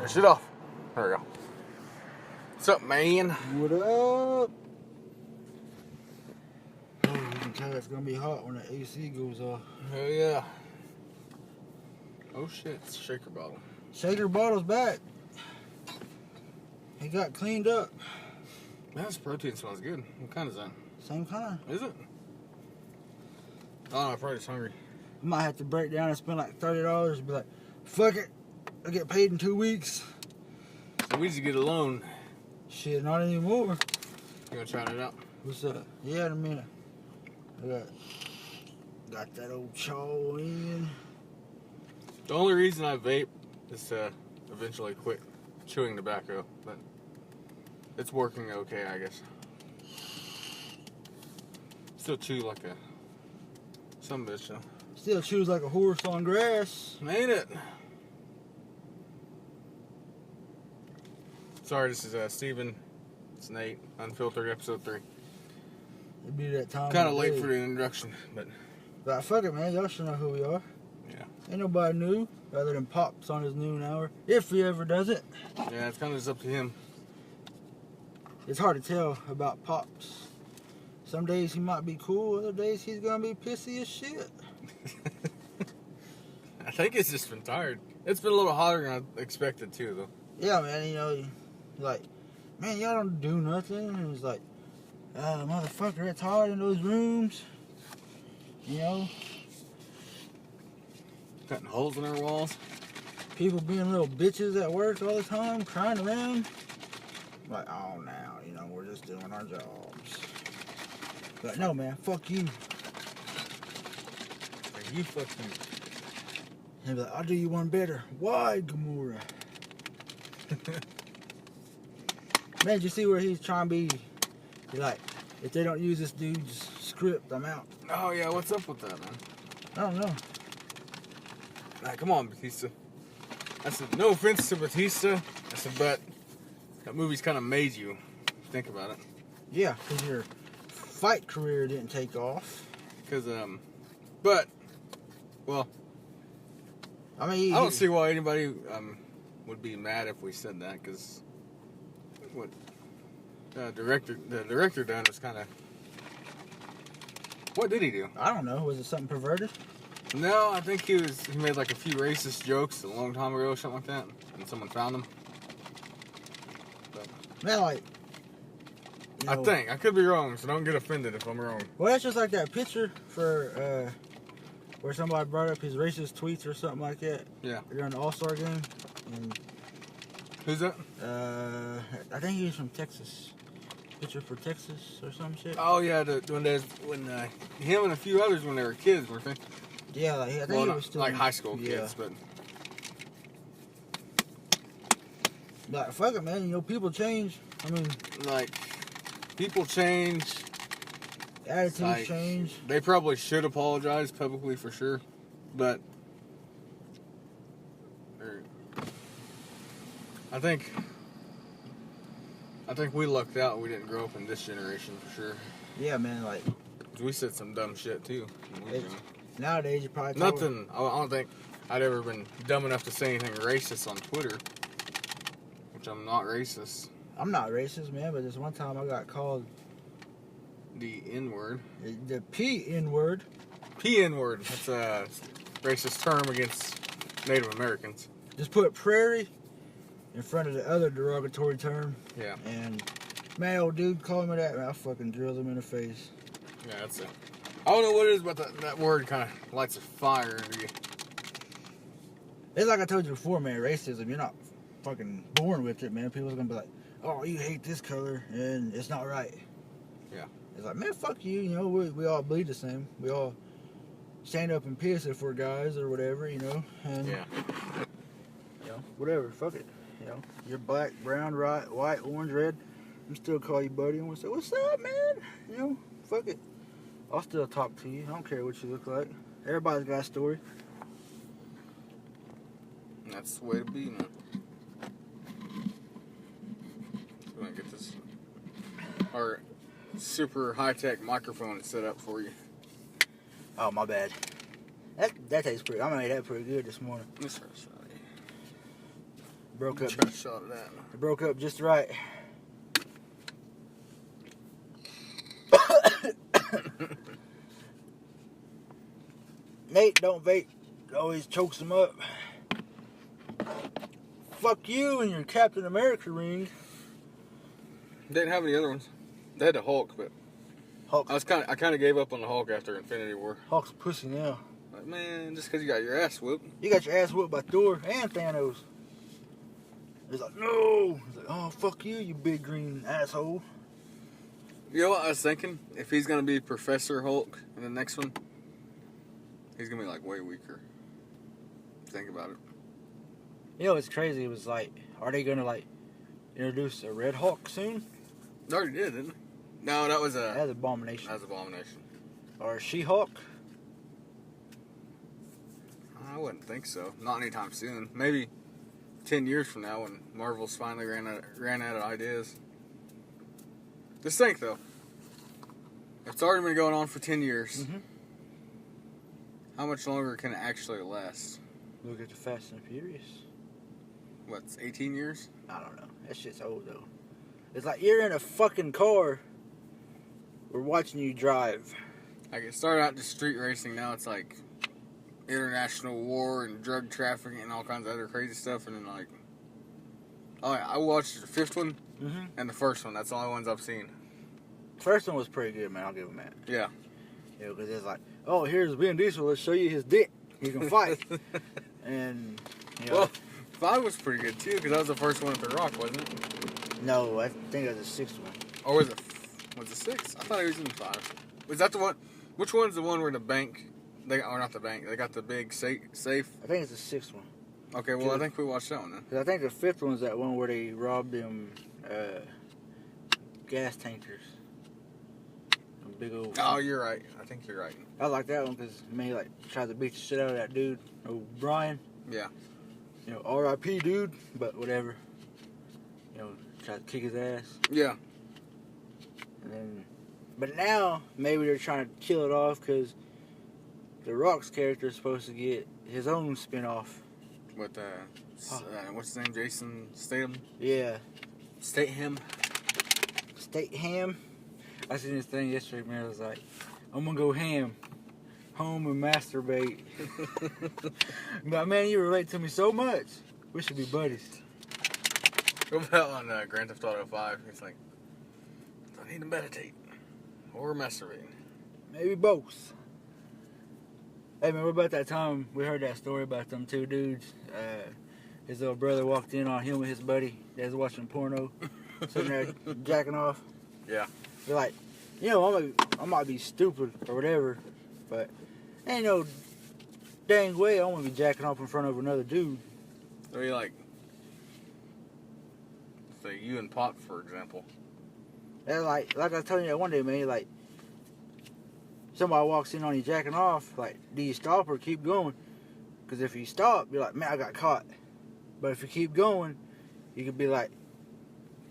Push it off. There we go. What's up, man? What up? Oh, you can tell it's gonna be hot when the AC goes off. Hell yeah. Oh shit, it's a shaker bottle. Shaker bottle's back. He got cleaned up. Man, this protein smells good. What kind is that? Same kind. Is it? Oh, I'm probably just hungry. I might have to break down and spend like $30 and be like, fuck it. I get paid in 2 weeks. So we just get a loan. Shit, not anymore. You gonna try it out? What's up? Yeah, in a minute. I got that old chaw in. The only reason I vape is to eventually quit chewing tobacco, but it's working okay, I guess. Still chew like a some bitch though. Still chews like a horse on grass. Ain't it? Sorry, this is Steven. It's Nate. Unfiltered episode 3. It'd be that time. Kind of late for the introduction, but fuck it, man. Y'all should know who we are. yeah. Ain't nobody new other than Pops on his noon hour, if he ever does it. Yeah, it's kind of just up to him. It's hard to tell about Pops. Some days he might be cool, other days he's gonna be pissy as shit. I think it's just been tired. It's been a little hotter than I expected too, though. Yeah, man. You know, like, man, y'all don't do nothing. And it's like, motherfucker, it's hard in those rooms. You know, Cutting holes in our walls. people being little bitches at work all the time, crying around. Like, oh, now, you know, we're just doing our jobs. But no, man, fuck you. Like, you fucking. And be like, I'll do you one better. Why, Gamora? Man, did you see where he's trying to be like, if they don't use this dude's script, I'm out. Oh yeah, what's up with that, man? I don't know. Like, come on, Batista. I said, no offense to Batista. I said, but that movie's kind of made you think about it. Yeah, because your fight career didn't take off. Because, but, well, I mean, I don't see why anybody would be mad if we said that, because what the director done was kind of, what did he do? I don't know. Was it something perverted? No, I think he made like a few racist jokes a long time ago or something like that, and someone found them. But, Man, like, you know, I think. I could be wrong, so don't get offended if I'm wrong. Well, that's just like that picture for where somebody brought up his racist tweets or something like that. Yeah. During the All-Star game. And, Who's that? I think he was from Texas. Picture for Texas or some shit. Oh yeah, when him and a few others when they were kids, weren't they? Yeah, like, I think he was still like high school kids, yeah. but Like, fuck it, man. You know, people change. I mean, like people change, attitudes like, change. They probably should apologize publicly for sure, but I think we lucked out. We didn't grow up in this generation for sure. Yeah, man. Like, We said some dumb shit too. nowadays you probably Nothing. I don't think I'd ever been dumb enough to say anything racist on Twitter, which I'm not racist. I'm not racist, man, but this one time I got called The N-word. the P-N-word. P-N-word. That's a racist term against Native Americans. Just put prairie in front of the other derogatory term. Yeah. And man, old dude called me that, man, I fucking drilled him in the face. Yeah, that's it. I don't know what it is, but that word kind of lights a fire under you. It's like I told you before, man, racism, you're not fucking born with it, man. People's gonna be like, oh, you hate this color, and it's not right. Yeah. It's like, man, fuck you, you know, we all bleed the same. We all stand up and piss if we're guys or whatever, you know. And, Yeah. you know, whatever, fuck it. You know, you're black, brown, white, orange, red. I'm still call you buddy. I'm gonna say, what's up, man? You know, fuck it. I'll still talk to you. I don't care what you look like. Everybody's got a story. That's the way to be, man. I'm gonna get this. Our super high-tech microphone set up for you. Oh, my bad. That tastes pretty. I made that pretty good this morning. This hurts, right? Broke up. Try a shot of that. It broke up just right. Nate don't vape. Always chokes him up. Fuck you and your Captain America ring. They didn't have any other ones. They had the Hulk, but Hulk. I kind of gave up on the Hulk after Infinity War. Hulk's a pussy now. Like, man, just because you got your ass whooped. You got your ass whooped by Thor and Thanos. He's like, no. He's like, oh, fuck you, you big green asshole. You know what I was thinking? If he's gonna be Professor Hulk in the next one, he's gonna be like way weaker. Think about it. You know what's crazy? It was like, are they gonna like introduce a Red Hulk soon? They already did, didn't they? No, that was That's Abomination. That's Abomination. Or She-Hulk? I wouldn't think so. Not anytime soon. Maybe 10 years from now when Marvel's finally ran out of ideas. Just think though. It's already been going on for 10 years. Mm-hmm. How much longer can it actually last? Look at the Fast and Furious. What's 18 years? I don't know. That shit's old though. It's like you're in a fucking car. We're watching you drive. Like it started out just street racing. Now it's like international war and drug trafficking and all kinds of other crazy stuff. And then like, oh yeah, I watched the 5th one and the 1st one. That's the only ones I've seen. First one was pretty good, man. I'll give him that. Yeah. Yeah, because it's like, oh, here's Vin Diesel. Let's show you his dick. He can fight. And you know, well, 5 was pretty good too because that was the first one with The Rock, wasn't it? no, I think that was the 6th one. Or was it 6? I thought he was in 5. Was that the one? Which one's the one where the bank? Or not the bank. They got the big safe. I think it's the 6th one. Okay, well I think we watched that one then. Because I think the 5th one's that one where they robbed them gas tankers. Them big old. Oh, you're right. I think you're right. I like that one because man, like tried to beat the shit out of that dude, O'Brien. Yeah. You know, R.I.P. dude, but whatever. You know, tried to kick his ass. Yeah. And then, but now maybe they're trying to kill it off because The Rock's character is supposed to get his own spin-off. With what's his name? Jason Statham. Yeah. Statham. I seen this thing yesterday, man. I was like, I'm gonna go home and masturbate. But man, you relate to me so much. We should be buddies. What about on Grand Theft Auto 5? He's like, I need to meditate or masturbate. Maybe both. Hey man, what about that time we heard that story about them 2 dudes? His little brother walked in on him and his buddy. They was watching porno, sitting there jacking off. Yeah. They're like, you know, I might be stupid or whatever, but ain't no dang way I want to be jacking off in front of another dude. So you like, say you and Pop, for example. And like I was telling you that one day, man, like, somebody walks in on you jacking off, like, do you stop or keep going? Because if you stop, you're like, man, I got caught. But if you keep going, you could be like,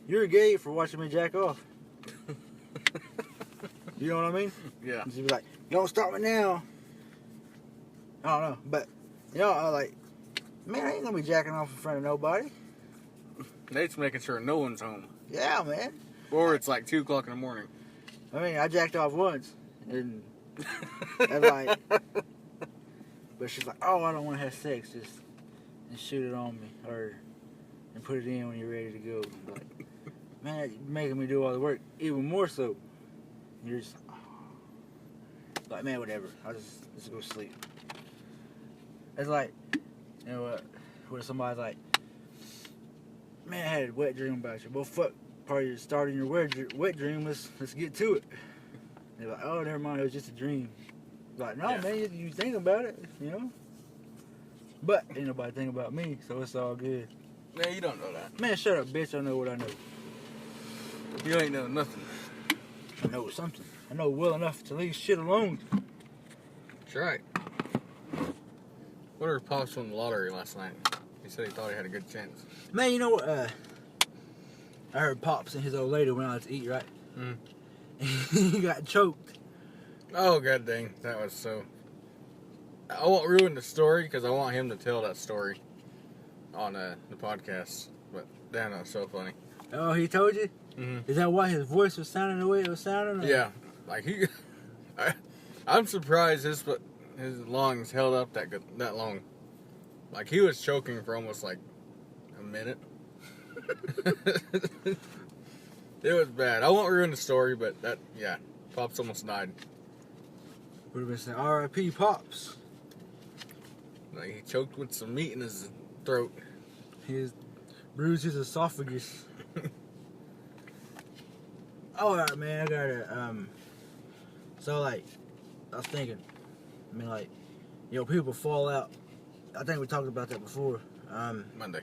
you're gay for watching me jack off. You know what I mean? Yeah. And she'd be like, don't stop me now. I don't know. But, you know, I was like, man, I ain't going to be jacking off in front of nobody. Nate's making sure no one's home. Yeah, man. Or it's like 2 o'clock in the morning. I mean, I jacked off once. And like, but she's like, oh, I don't want to have sex. Just shoot it on me. And put it in when you're ready to go. I'm like, man, you're making me do all the work. Even more so. You're just like, man, whatever. I'll just go sleep. It's like, you know what? Where somebody's like, man, I had a wet dream about you. Well, fuck, part of your starting your wet dream. Let's get to it. They're like, oh, never mind. It was just a dream. Like, no, man, you think about it, you know. But ain't nobody think about me, so it's all good. Man, you don't know that. Man, shut up, bitch. I know what I know. You ain't know nothing. I know something. I know well enough to leave shit alone. That's right. What if Pops won the lottery last night? He said he thought he had a good chance. Man, you know what? I heard Pops and his old lady went out to eat, right? He got choked. Oh, god dang. That was so... I won't ruin the story because I want him to tell that story. on the podcast. But damn, that was so funny. Oh, he told you? Mm-hmm. Is that why his voice was sounding the way it was sounding? Or? Yeah, like I'm surprised his lungs held up that long. Like he was choking for almost like a minute. It was bad. I won't ruin the story, but Pops almost died. Would have been saying R.I.P. Pops. Like he choked with some meat in his throat. He bruised his esophagus. Alright, man, I gotta, so, like, I was thinking, I mean, like, people fall out. I think we talked about that before. Monday.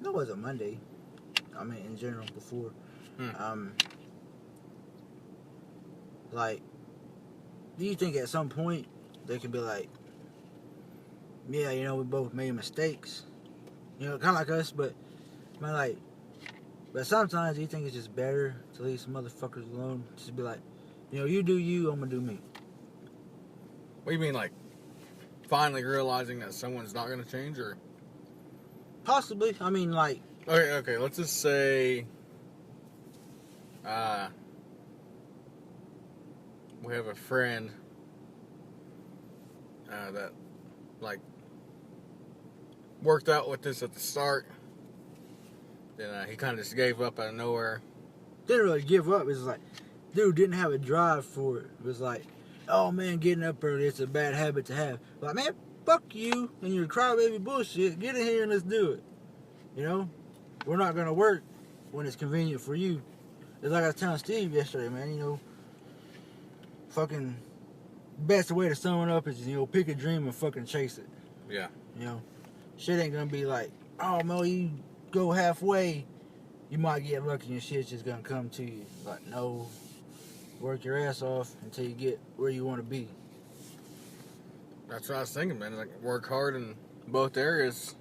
No, it wasn't Monday. I mean, in general, before. Like, do you think at some point they could be like, yeah, we both made mistakes? Kind of like us, but, man, like, but sometimes do you think it's just better to leave some motherfuckers alone? Just be like, you do you, I'm gonna do me. What do you mean, like, finally realizing that someone's not gonna change, or? Possibly. I mean, like... Okay, let's just say... we have a friend that, like, worked out with us at the start. Then he kind of just gave up out of nowhere. Didn't really give up. It was like, dude didn't have a drive for it. It was like, oh man, getting up early, it's a bad habit to have. Like, man, fuck you and your crybaby bullshit. Get in here and let's do it. We're not gonna work when it's convenient for you. It's like I was telling Steve yesterday, man, fucking best way to sum it up is, pick a dream and fucking chase it. Yeah. Shit ain't gonna be like, oh man, you go halfway, you might get lucky and shit's just gonna come to you. Like, no, work your ass off until you get where you want to be. That's what I was thinking, man. Like, work hard in both areas.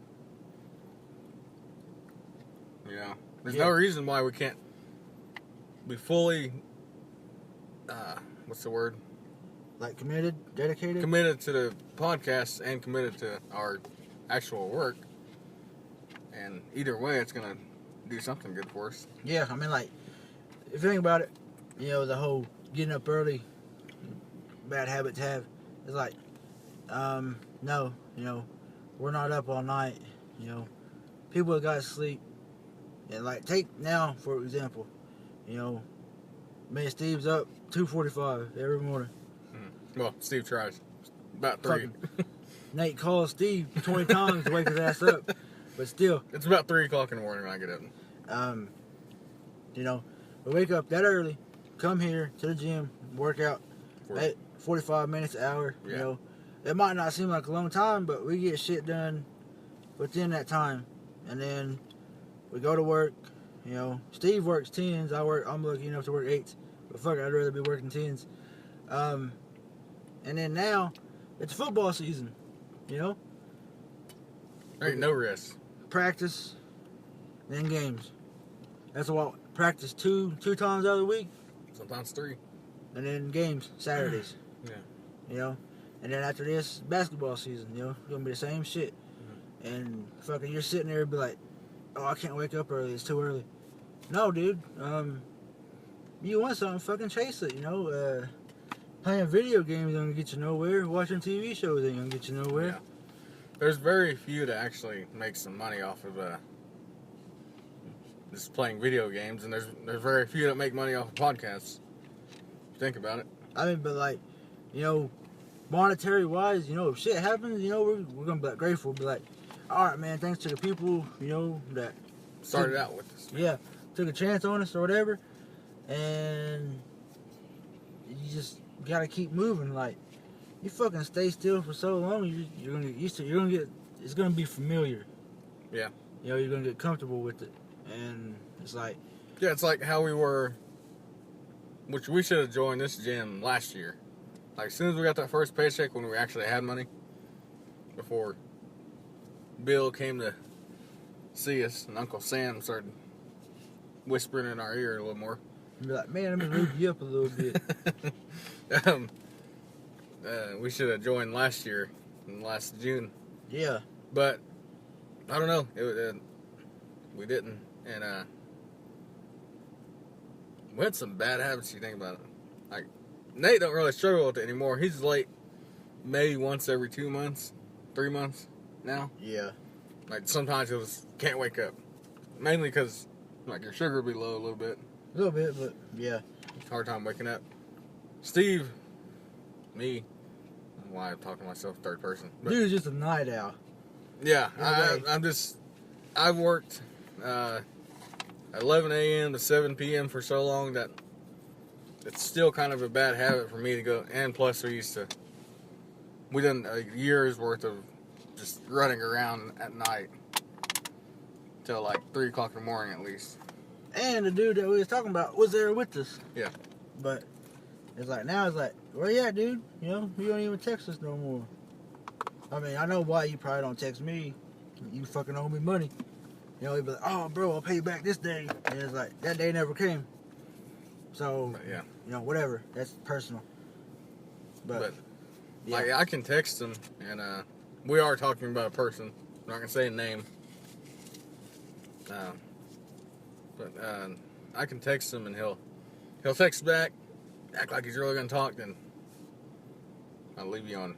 There's no reason why we can't be fully, what's the word? Like committed, dedicated? Committed to the podcast and committed to our actual work. And either way, it's going to do something good for us. Yeah, I mean, like, if you think about it, the whole getting up early, bad habit to have, it's like, no, we're not up all night, people have got to sleep. And, like, take now, for example, me and Steve's up 2:45 every morning. Well, Steve tries. About 3. Nate calls Steve 20 times to wake his ass up. But still. It's about 3 o'clock in the morning when I get up. We wake up that early, come here to the gym, work out 45 minutes, an hour. Yeah. It might not seem like a long time, but we get shit done within that time. And then we go to work. Steve works 10s. I'm lucky enough to work 8s. But fuck it, I'd rather be working 10s. And then now, it's football season. There ain't no rest. Practice, then games. That's what practice two times out of the week. Sometimes 3. And then games Saturdays. Yeah. And then after this, basketball season. It's gonna be the same shit. Mm-hmm. And fucking, you're sitting there and be like, oh, I can't wake up early. It's too early. No, dude. You want something? Fucking chase it. Playing video games ain't gonna get you nowhere. Watching TV shows ain't gonna get you nowhere. Yeah. There's very few that actually make some money off of just playing video games, and there's very few that make money off of podcasts. Think about it. I mean, but like, monetary wise, if shit happens, we're gonna be like grateful. Be like, all right, man, thanks to the people, that started out with us. Yeah, took a chance on us or whatever, and you just gotta keep moving. Like, you fucking stay still for so long, you're gonna get used to it. You're gonna get, it's gonna be familiar. Yeah. You're gonna get comfortable with it, and it's like. Yeah, it's like how we were, which we should have joined this gym last year. Like, as soon as we got that first paycheck, when we actually had money, before Bill came to see us, and Uncle Sam started whispering in our ear a little more. You'd be like, man, let me lube you up a little bit. We should have joined last year, last June. Yeah. But I don't know. We didn't. And we had some bad habits, you think about it. Like, Nate don't really struggle with it anymore. He's late maybe once every 2 months, 3 months now. Yeah. Like, sometimes he just can't wake up. Mainly because, like, your sugar will be low a little bit. A little bit, but yeah. Hard time waking up. Steve, me, I don't know why I'm talking to myself third person. But Dude's just a night owl. yeah, I've worked 11 a.m. to 7 p.m. for so long that it's still kind of a bad habit for me to go. And plus, we done a year's worth of just running around at night till like 3 o'clock in the morning at least. And the dude that we was talking about was there with us. Yeah. But it's like, now it's like, where you at, dude? You know, you don't even text us no more. I mean, I know why you probably don't text me. You fucking owe me money. You know, he'd be like, oh, bro, I'll pay you back this day. And it's like, that day never came. So, But yeah. you know, whatever. That's personal. But yeah. Like, I can text him, and we are talking about a person. I'm not going to say a name. But I can text him, and he'll text back, act like he's really going to talk, then I'll leave you on.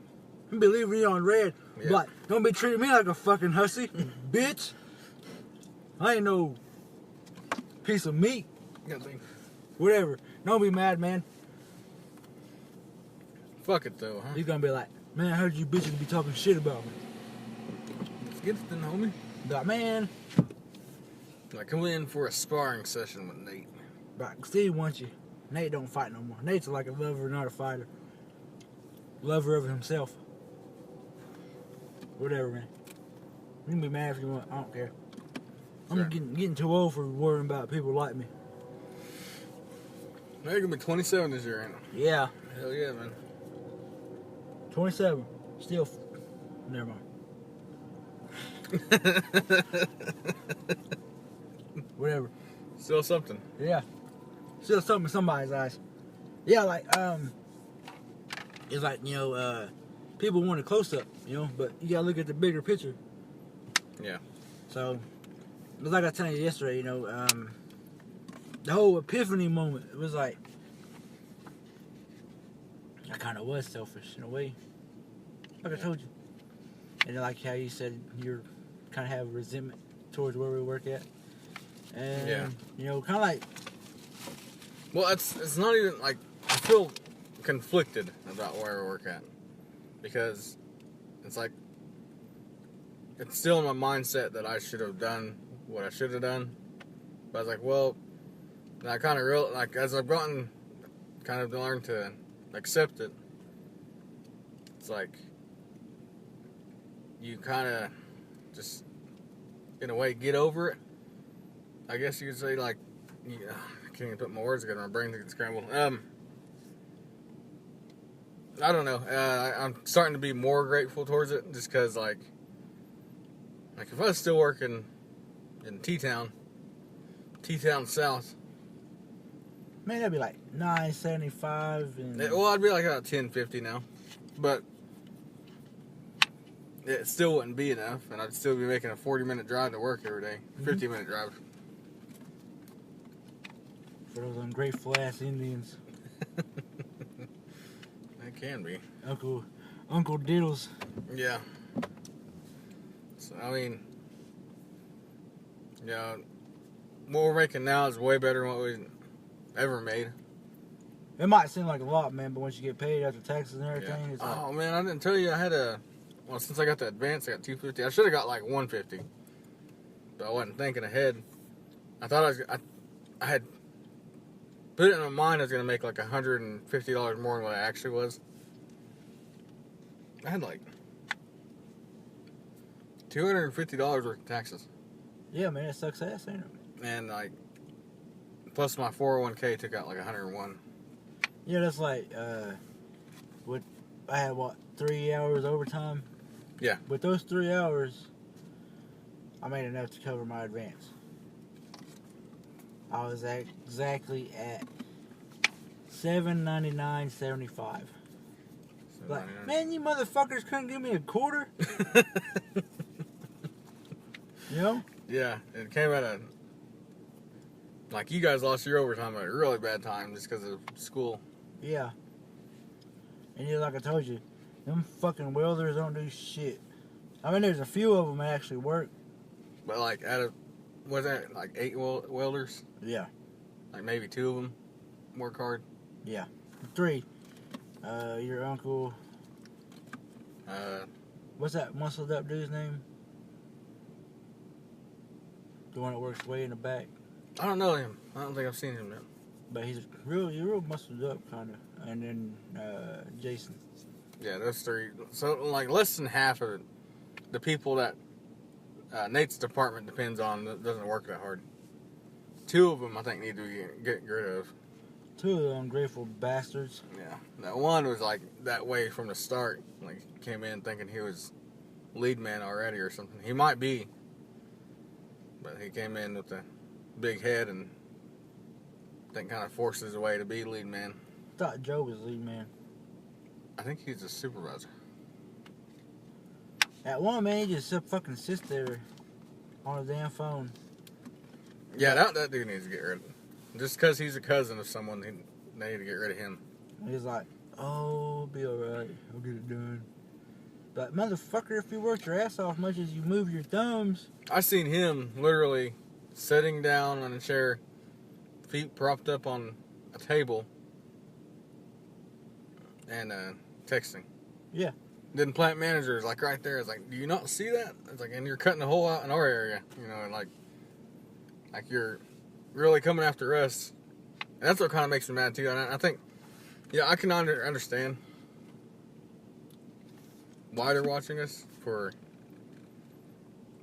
Be leaving you on red. Yeah. But don't be treating me like a fucking hussy, bitch. I ain't no piece of meat. Whatever. Don't be mad, man. Fuck it, though, huh? He's gonna be like, man, I heard you bitches be talking shit about me. Let's get it then, homie. Like, man. Like, come in for a sparring session with Nate. But Steve wants you. Nate don't fight no more. Nate's like a lover, not a fighter. Lover of himself. Whatever, man. You can be mad if you want. I don't care. Sure. I'm getting too old for worrying about people like me. Now you're going to be 27 this year, ain't you? Yeah. Hell yeah, man. 27. Still. Never mind. Whatever. Still something. Yeah. Still something in somebody's eyes. Yeah, like, it's like, you know, people want a close-up, you know, but you gotta look at the bigger picture. Yeah. So, it's like I was telling you yesterday, you know, the whole epiphany moment, it was like, I kind of was selfish in a way. Like I told you. And then like how you said you're kind of have resentment towards where we work at. And, yeah. you know, kind of like... Well, it's not even, like, I feel conflicted about where I work at. Because it's like, it's still in my mindset that I should have done what I should have done. But I was like, well, and I kind of like, as I've gotten, kind of learned to accept it, it's like, you kind of just, in a way, get over it. I guess you could say, like, I can't even put my words together. My brain gets scrambled. I don't know. I'm starting to be more grateful towards it, just because, like if I was still working in T-Town South, Man, that'd be like $9.75 and... well, I'd be like about $10.50 now, but it still wouldn't be enough, and I'd still be making a 40-minute drive to work every day, 50-minute drive. For those ungrateful ass Indians. It can be. Uncle Diddles. Yeah. So, I mean, yeah, what we're making now is way better than what we ever made. It might seem like a lot, man, but once you get paid after taxes and everything, Yeah. it's like... Oh, man, I didn't tell you I had well, since I got the advance, I got $250. I should have got like $150, but I wasn't thinking ahead. I thought I had put it in my mind I was going to make like $150 more than what I actually was. I had like $250 worth of taxes. Yeah, man, it sucks ass, ain't it? And like, plus my 401k took out like 101. Yeah, that's like, I had 3 hours overtime? Yeah. With those 3 hours, I made enough to cover my advance. I was exactly at $7.99.75. Like, man, you motherfuckers couldn't give me a quarter? You know? Yeah, it came at a... Like, you guys lost your overtime at a really bad time just because of school. Yeah. And like I told you, them fucking welders don't do shit. I mean, there's a few of them that actually work. But, like, out of... What's that? Like, 8 welders? Yeah. Like, maybe 2 of them work hard? Yeah. 3. Your uncle... what's that muscled up dude's name? The one that works way in the back. I don't know him. I don't think I've seen him now. But he's real muscled up, kind of. And then Jason. Yeah, those 3. So, like, less than half of the people that Nate's department depends on doesn't work that hard. 2 of them, I think, need to be get rid of. 2 of the ungrateful bastards. Yeah. That one was, like, that way from the start. Like, came in thinking he was lead man already or something. He might be. But he came in with the big head and I think kind of forced his way to be lead man. I thought Joe was lead man. I think he's a supervisor. That one man, he just fucking sits there on the damn phone. Yeah, that dude needs to get rid of him. Just because he's a cousin of someone, they need to get rid of him. He's like, oh, be alright. I'll get it done. But motherfucker, if you work your ass off as much as you move your thumbs. I seen him literally sitting down on a chair, feet propped up on a table, and texting. Yeah. Then plant manager is like right there. It's like, do you not see that? It's like, and you're cutting a hole out in our area, you know, and like you're really coming after us. And that's what kind of makes me mad too. And I think, yeah, I can understand why they're watching us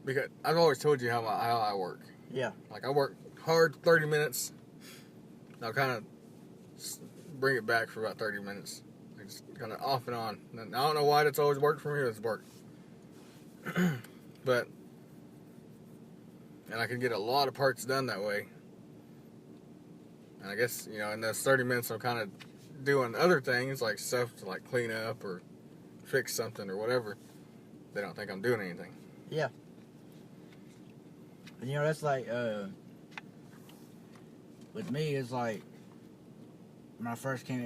because I've always told you how I work. Yeah. Like, I work hard 30 minutes. I'll kind of bring it back for about 30 minutes. Just kind of off and on. And I don't know why that's always worked for me. It's worked. But, and I can get a lot of parts done that way. And I guess, you know, in those 30 minutes, I'm kind of doing other things, like stuff to, like, clean up or fix something or whatever. They don't think I'm doing anything. Yeah. And, you know, that's like, with me, it's like, when I first came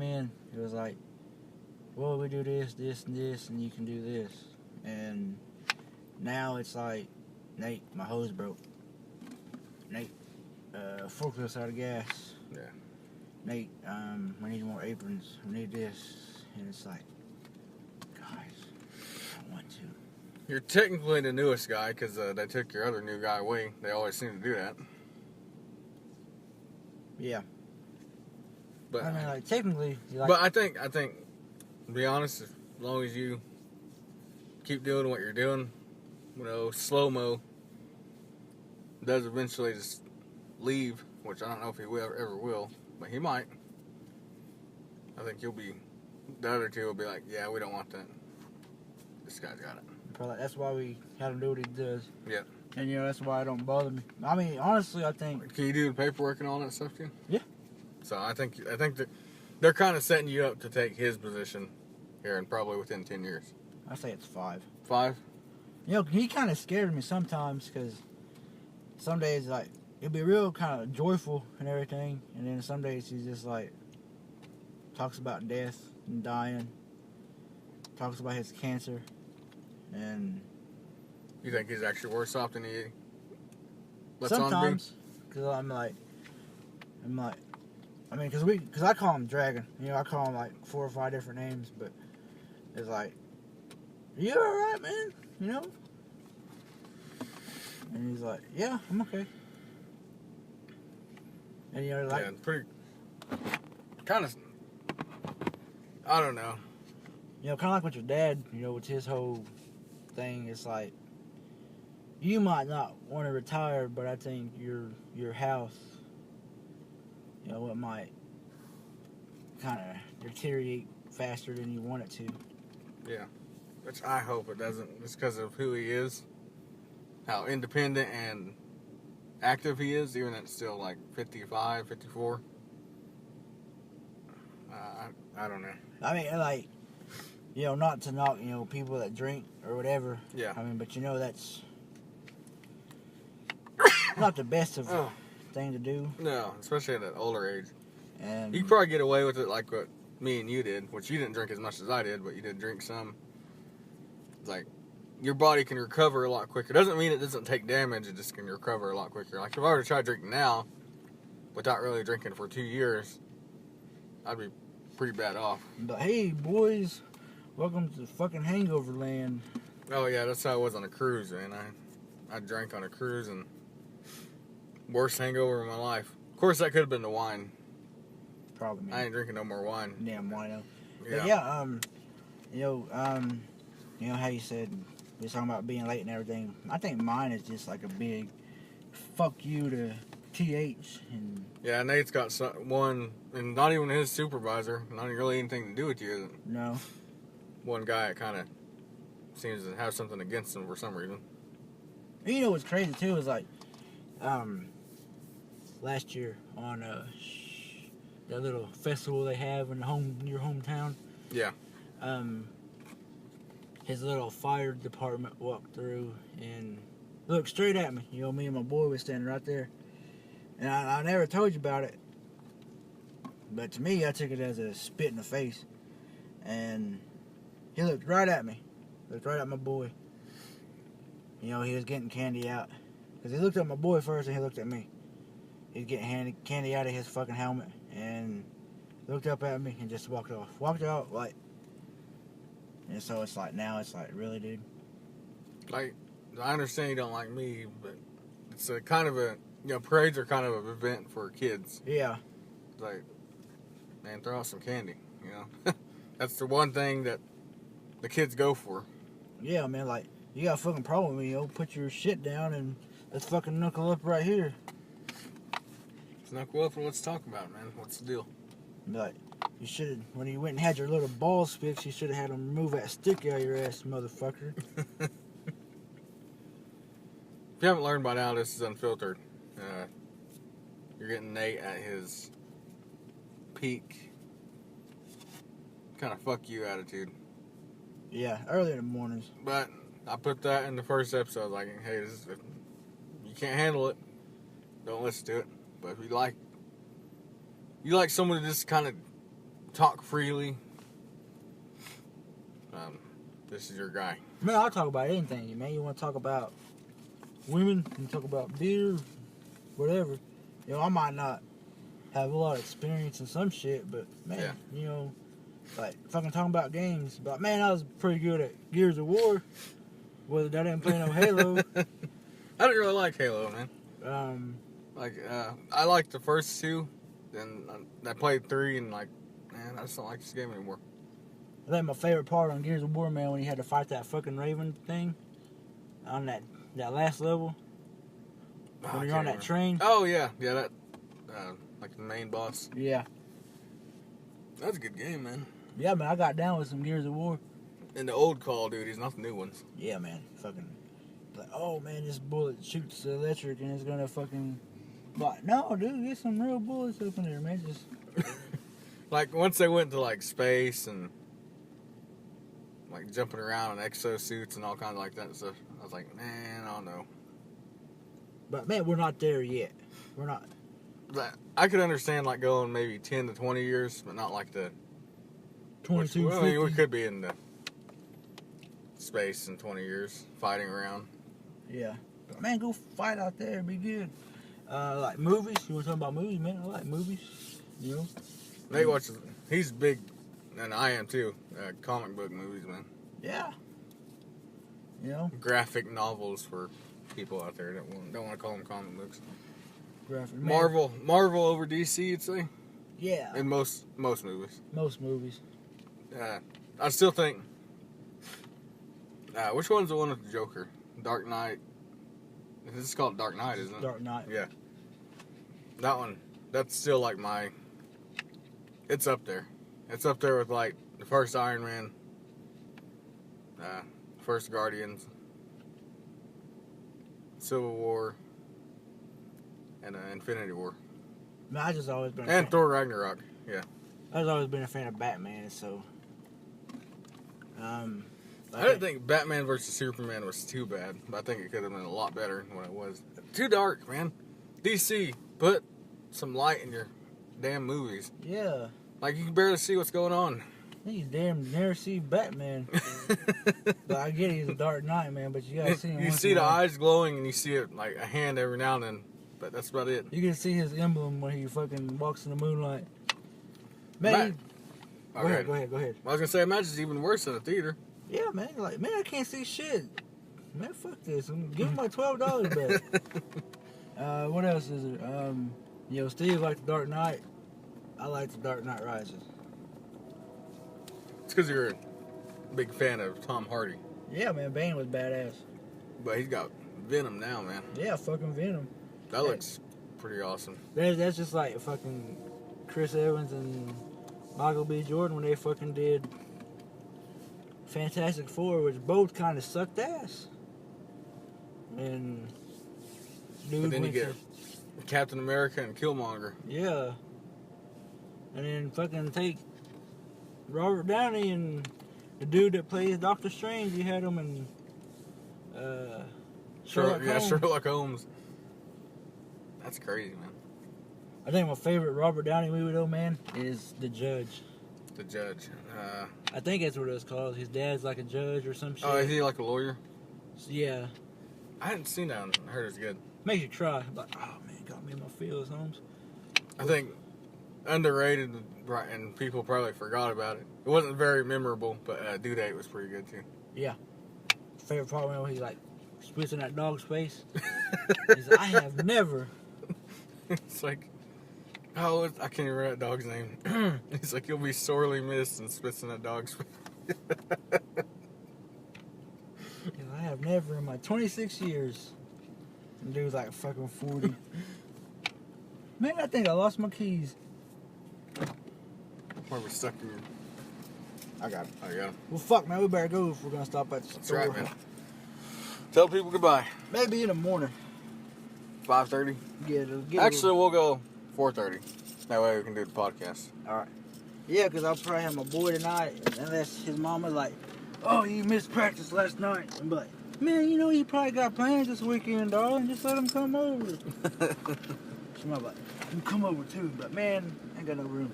in, it was like, well, we do this, and this, and you can do this. And now it's like, Nate, my hose broke. Nate, forklifts out of gas. Yeah. Nate, we need more aprons. We need this. And it's like, guys, I don't want to. You're technically the newest guy because they took your other new guy away. They always seem to do that. Yeah. But I mean, like, technically, like, but I think, to be honest, as long as you keep doing what you're doing, you know, slow-mo does eventually just leave, which I don't know if he will ever will, but he might. I think the other 2 will be like, yeah, we don't want that. This guy's got it. probably that's why we had him do what he does. Yeah. And, you know, that's why it don't bother me. I mean, honestly, I think... Can you do the paperwork and all that stuff too? Yeah. So I think that they're kind of setting you up to take his position here and probably within 10 years. I say it's 5. 5? You know, he kind of scared me sometimes because some days, like, it'd be real kind of joyful and everything. And then some days he's just, like, talks about death and dying. Talks about his cancer. And... You think he's actually worse off than he lets on to be? Sometimes. Because I'm like... I mean, because I call him Dragon. You know, I call him, like, 4 or 5 different names. But it's like... You alright, man? You know? And he's like, yeah, I'm okay. And you know, like, yeah, pretty kind of, I don't know. You know, kind of like with your dad, you know, with his whole thing, it's like, you might not want to retire, but I think your health, you know, it might kind of deteriorate faster than you want it to. Yeah. Which I hope it doesn't, just because of who he is, how independent and active he is, even at still like 55, 54. I don't know. I mean, like, you know, not to knock, you know, people that drink or whatever. Yeah. I mean, but you know, that's not the best of thing to do. No, especially at an older age. And You could probably get away with it like what me and you did, which you didn't drink as much as I did, but you did drink some. It's like, your body can recover a lot quicker. Doesn't mean it doesn't take damage, it just can recover a lot quicker. Like, if I were to try drinking now, without really drinking for 2 years, I'd be pretty bad off. But hey, boys, welcome to fucking hangover land. Oh yeah, that's how I was on a cruise, man. I drank on a cruise and worst hangover of my life. Of course, that could have been the wine. Probably. Man. I ain't drinking no more wine. Damn wino. Yeah. But yeah, you know how you said we're talking about being late and everything. I think mine is just like a big fuck you to TH and. Yeah, Nate's got one, and not even his supervisor. Not really anything to do with you. No. One guy that kind of seems to have something against him for some reason. And you know what's crazy too is like, last year on that little festival they have in your hometown. Yeah. His little fire department walked through and looked straight at me. You know, me and my boy was standing right there. And I never told you about it. But to me, I took it as a spit in the face. And he looked right at me. Looked right at my boy. You know, he was getting candy out. Because he looked at my boy first and he looked at me. He was getting candy out of his fucking helmet. And looked up at me and just walked off. Walked out like... And so it's like, now it's like, really, dude? Like, I understand you don't like me, but it's a kind of a, you know, parades are kind of an event for kids. Yeah. It's like, man, throw out some candy, you know? That's the one thing that the kids go for. Yeah, man, like, you got a fucking problem with me, yo. Put your shit down and let's fucking knuckle up right here. Let's knuckle up and let's talk about it, man. What's the deal? Like, you should have, when you went and had your little balls fixed, you should have had them remove that stick out of your ass, motherfucker. If you haven't learned by now, this is unfiltered. You're getting Nate at his peak kind of fuck you attitude. Yeah, early in the mornings. But I put that in the first episode. I was like, hey, if you can't handle it, don't listen to it. But if you like someone to just kind of talk freely, this is your guy. Man, I'll talk about anything, man. You want to talk about women, you can talk about beer, whatever. You know, I might not have a lot of experience in some shit, but man, yeah. You know, like fucking talking about games. But man, I was pretty good at Gears of War. Whether I didn't play no Halo. I didn't really like Halo, man. I liked the first two. Then I played 3 and like, man, I just don't like this game anymore. I think my favorite part on Gears of War, man, when you had to fight that fucking Raven thing on that last level. When you're on that train. Oh yeah, that like the main boss. Yeah. That's a good game, man. Yeah, man, I got down with some Gears of War. And the old Call of Duties, not the new ones. Yeah, man, fucking like, oh man, this bullet shoots electric and it's gonna fucking. Like, no, dude, get some real bullets up in there, man. Just like once they went to like space and like jumping around in exosuits and all kinds of like that stuff, I was like, man, I don't know. But man, we're not there yet. We're not. I could understand like going maybe 10 to 20 years, but not like the 22. Well, I mean, we could be in the space in 20 years, fighting around. Yeah, but man, go fight out there, be good. Like movies. You want to talk about movies, man? I like movies. You know. Nate watches. He's big, and I am too. Comic book movies, man. Yeah. You know. Graphic novels for people out there that don't want to call them comic books. Graphic. Marvel over DC, you'd say. Yeah. In most movies. Most movies. I still think. Which one's the one with the Joker? Dark Knight. This is called Dark Knight, isn't it? Dark Knight. Yeah. That one. That's still like my. It's up there. It's up there with like the first Iron Man. First Guardians. Civil War. And Infinity War. Man, I just always been. And Thor Ragnarok. Yeah. I've always been a fan of Batman, so. I didn't think Batman versus Superman was too bad, but I think it could have been a lot better than what it was. Too dark, man. DC, put some light in your damn movies. Yeah. Like, you can barely see what's going on. You damn never see Batman. But I get he's a Dark Knight, man, but you gotta see him. You see the eyes glowing, and you see it like a hand every now and then, but that's about it. You can see his emblem when he fucking walks in the moonlight. Man, go ahead. I was gonna say, imagine it's even worse in the theater. Yeah, man. Like, man, I can't see shit. Man, fuck this. Give me my $12 back. What else is it? Steve liked the Dark Knight. I like the Dark Knight Rises. It's because you're a big fan of Tom Hardy. Yeah, man, Bane was badass. But he's got Venom now, man. Yeah, fucking Venom. That looks pretty awesome. That's just like fucking Chris Evans and Michael B. Jordan when they fucking did Fantastic Four, which both kind of sucked ass. And but then you get Captain America and Killmonger. Yeah. And then fucking take Robert Downey and the dude that plays Doctor Strange. You had him in Sherlock Holmes. Sherlock Holmes. That's crazy, man. I think my favorite Robert Downey movie, though, man, is The Judge. The Judge. I think that's what it was called. His dad's like a judge or some shit. Oh, is he like a lawyer? Yeah. I hadn't seen that one. I heard it's good. Makes you cry. Like, oh, man, got me in my feels, Holmes. I think underrated, and people probably forgot about it. It wasn't very memorable, but Due Date was pretty good, too. Yeah. Favorite part when he's like, spits in that dog's face. He's like, I have never. It's like, I can't even remember that dog's name. He's like, you'll be sorely missed, and spits in that dog's face. I have never in my 26 years. And dude's like fucking 40. Man, I think I lost my keys. Why are we stuck in your... I got it. Oh, yeah. Well, fuck, man, we better go if we're gonna stop at the That's store. right, man. Tell people goodbye. Maybe in the morning. 5:30? Yeah. Actually, we'll go 4:30. That way we can do the podcast. All right. Yeah, because I'll probably have my boy tonight, unless his mama's like, oh, you missed practice last night. I'm like, man, you probably got plans this weekend, darling. Just let him come over. She might be like, you come over too. But, man, I ain't got no room.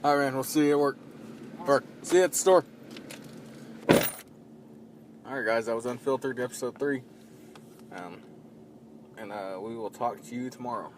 All right, man. We'll see you at work. Or see you at the store. All right, guys. That was Unfiltered, episode 3. And we will talk to you tomorrow.